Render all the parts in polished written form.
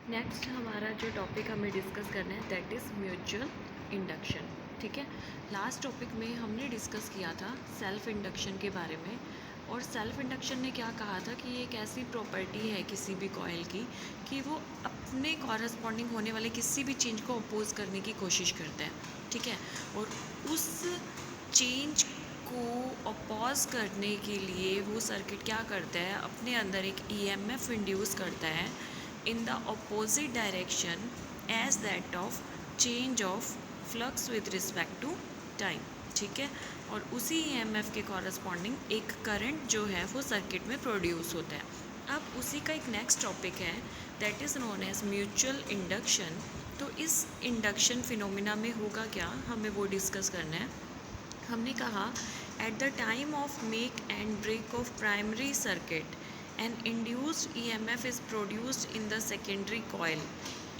Next हमारा जो topic हमें डिस्कस करना है दैट इज़ म्यूचुअल इंडक्शन। ठीक है, लास्ट टॉपिक में हमने डिस्कस किया था सेल्फ इंडक्शन के बारे में। और सेल्फ इंडक्शन ने क्या कहा था कि ये एक ऐसी प्रॉपर्टी है किसी भी कॉइल की कि वो अपने कॉरस्पॉन्डिंग होने वाले किसी भी चेंज को अपोज करने की कोशिश करता है। ठीक है, और उस चेंज को अपोज करने के लिए वो सर्किट क्या करता है, अपने अंदर एक ईएमएफ इंड्यूस करता है in the opposite direction as that of change of flux with respect to time। ठीक है, और उसी ईएमएफ के कॉरस्पॉन्डिंग एक करंट जो है वो सर्किट में प्रोड्यूस होता है। अब उसी का एक नेक्स्ट टॉपिक है that is known as mutual induction. तो इस इंडक्शन फिनोमिना में होगा क्या, हमें वो डिस्कस करना है। हमने कहा at the time of make and break of primary circuit an induced EMF is produced in the secondary coil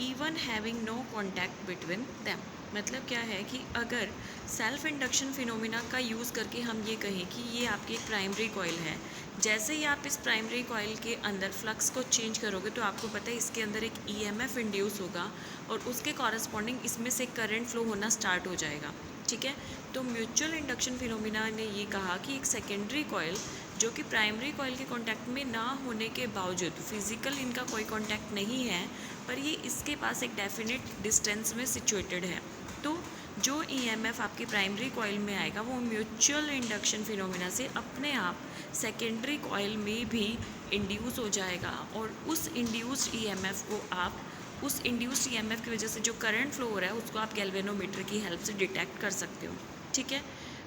even having no contact between them। मतलब क्या है कि अगर सेल्फ इंडक्शन फिनोमिना का यूज़ करके हम ये कहें कि ये आपकी एक प्राइमरी कॉइल है, जैसे ही आप इस प्राइमरी कॉइल के अंदर फ्लक्स को चेंज करोगे तो आपको पता है इसके अंदर एक ईएमएफ इंड्यूस होगा और उसके कॉरस्पॉन्डिंग इसमें से करंट फ्लो होना स्टार्ट हो जाएगा। ठीक है, तो म्यूचुअल इंडक्शन फिनोमिना ने ये कहा कि एक सेकेंडरी कॉइल जो कि प्राइमरी कॉइल के कांटेक्ट में ना होने के बावजूद, फिजिकल इनका कोई कांटेक्ट नहीं है, पर ये इसके पास एक डेफिनेट डिस्टेंस में सिचुएटेड है, तो जो ईएमएफ आपकी प्राइमरी कॉइल में आएगा वो म्यूचुअल इंडक्शन फिनोमिना से अपने आप सेकेंडरी कॉइल में भी इंड्यूस हो जाएगा और उस इंड्यूस्ड ईएमएफ को आप, उस इंड्यूस्ड ईएमएफ की वजह से जो करंट फ्लो हो रहा है उसको आप गैल्वेनोमीटर की हेल्प से डिटेक्ट कर सकते हो। ठीक है,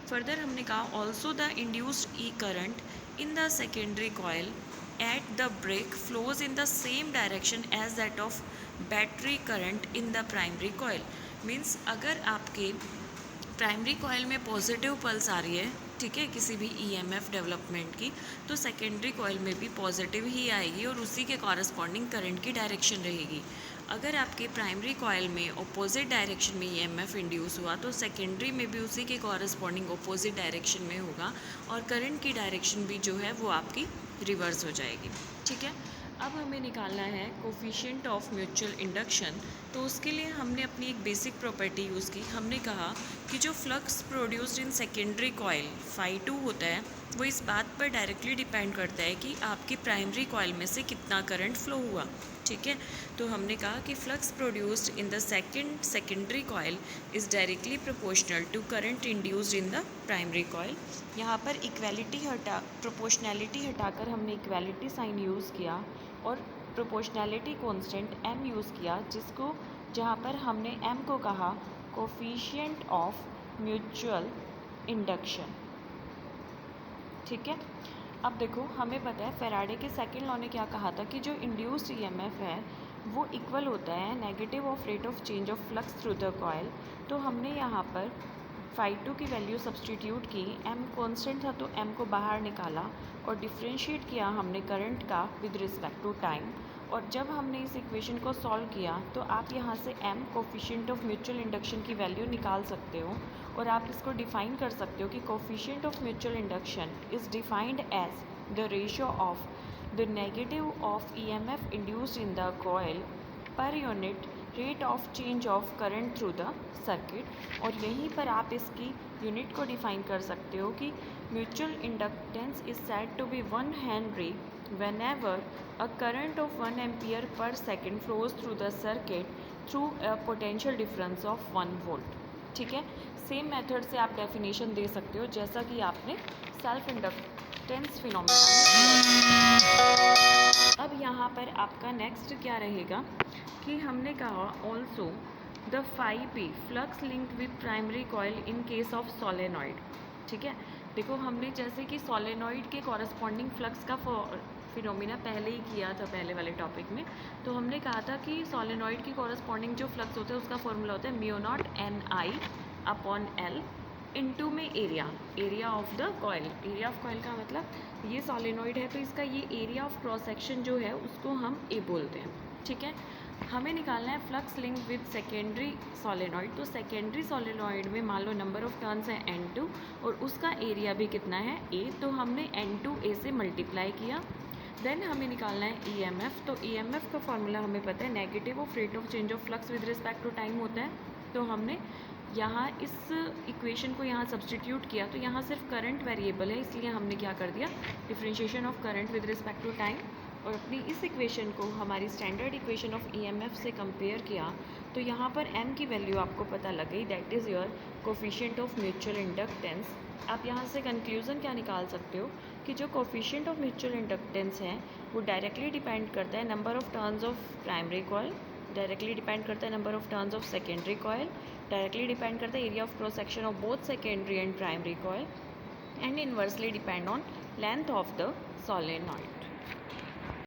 फर्दर हमने कहा also the induced E current in the secondary coil at the break flows in the same direction as that of battery current in the primary coil। Means अगर आपके प्राइमरी कॉइल में पॉजिटिव पल्स आ रही है, ठीक है, किसी भी EMF development की, तो सेकेंडरी कॉइल में भी पॉजिटिव ही आएगी और उसी के कॉरस्पॉन्डिंग करंट की डायरेक्शन रहेगी। अगर आपके प्राइमरी कॉइल में अपोजिट डायरेक्शन में ईएमएफ इंड्यूस हुआ तो सेकेंडरी में भी उसी के कॉरस्पॉन्डिंग अपोजिट डायरेक्शन में होगा और करंट की डायरेक्शन भी जो है वो आपकी रिवर्स हो जाएगी। ठीक है, अब हमें निकालना है कोफिशिएंट ऑफ म्यूचुअल इंडक्शन। तो उसके लिए हमने अपनी एक बेसिक प्रॉपर्टी यूज़ की। हमने कहा कि जो flux produced in secondary coil φ2 होता है वो इस बात पर डायरेक्टली डिपेंड करता है कि आपकी प्राइमरी कॉइल में से कितना करंट फ्लो हुआ। ठीक है, तो हमने कहा कि flux produced in the secondary coil is directly proportional to current induced in the primary coil. यहाँ पर प्रोपोर्शनैलिटी हटाकर हमने इक्वालिटी साइन यूज़ किया और प्रोपोर्शनैलिटी कांस्टेंट m यूज़ किया, जिसको जहाँ पर हमने m को कहा कोफिशिएंट ऑफ म्यूचुअल इंडक्शन। ठीक है, अब देखो हमें पता है फैराडे के सेकंड लॉ ने क्या कहा था कि जो इंड्यूस्ड ईएमएफ है वो इक्वल होता है negative of rate of change of flux through the coil. तो हमने यहाँ पर φ2 की वैल्यू सब्सटीट्यूट की, m कांस्टेंट था तो m को बाहर निकाला और डिफ्रेंशिएट किया हमने करंट का विद रिस्पेक्ट टू टाइम। और जब हमने इस इक्वेशन को सॉल्व किया तो आप यहाँ से m coefficient of mutual induction की वैल्यू निकाल सकते हो और आप इसको डिफाइन कर सकते हो कि coefficient of mutual induction is defined as the ratio of the negative of EMF induced in the coil per unit rate of change of current through the circuit. और यहीं पर आप इसकी यूनिट को डिफाइन कर सकते हो कि mutual inductance is said to be 1 henry whenever a current of 1 ampere per second flows through the circuit through a potential difference of 1 volt। ठीक है, सेम मेथड से आप डेफिनेशन दे सकते हो जैसा कि आपने सेल्फ इंडक्टेंस फिनोमेना में। अब यहाँ पर आपका नेक्स्ट क्या रहेगा कि हमने कहा also the φp flux linked with primary coil in case of solenoid. ठीक है, देखो हमने जैसे कि सोलेनॉइड के कॉरस्पॉन्डिंग फ्लक्स का फिनोमिना पहले ही किया था पहले वाले टॉपिक में। तो हमने कहा था कि सोलेनॉइड की कॉरस्पॉन्डिंग जो फ्लक्स होता है उसका फॉर्मूला होता है म्यू नॉट Ni/L इनटू में area of the coil. Area of coil का मतलब ये सोलेनॉइड है तो इसका ये एरिया ऑफ क्रॉस सेक्शन जो है उसको हम ए बोलते हैं। ठीक है, हमें निकालना है flux link with secondary solenoid. तो सेकेंडरी सोलेनॉइड में मान लो नंबर ऑफ टर्न्स है N2 और उसका एरिया भी कितना है A, तो हमने N2 A से मल्टीप्लाई किया देन हमें निकालना है ईएमएफ। तो ईएमएफ का फॉर्मूला हमें पता है, negative of rate of change of flux with respect to time होता है। तो हमने यहाँ इस इक्वेशन को यहाँ सब्सटीट्यूट किया, तो यहाँ सिर्फ करंट वेरिएबल है, इसलिए हमने क्या कर दिया, differentiation of current with respect to time. और अपनी इस इक्वेशन को हमारी स्टैंडर्ड इक्वेशन ऑफ ईएमएफ से कंपेयर किया, तो यहाँ पर m की वैल्यू आपको पता लग गई, that is your coefficient of mutual inductance. आप यहाँ से कंक्लूज़न क्या निकाल सकते हो कि जो कोफिशिएंट ऑफ म्यूचुअल इंडक्टेंस है वो डायरेक्टली डिपेंड करता है number of turns of primary coil, directly depend करता है number of turns of secondary coil, directly depend करता है area of cross section of both secondary and primary coil, and inversely depend on length of the solenoid.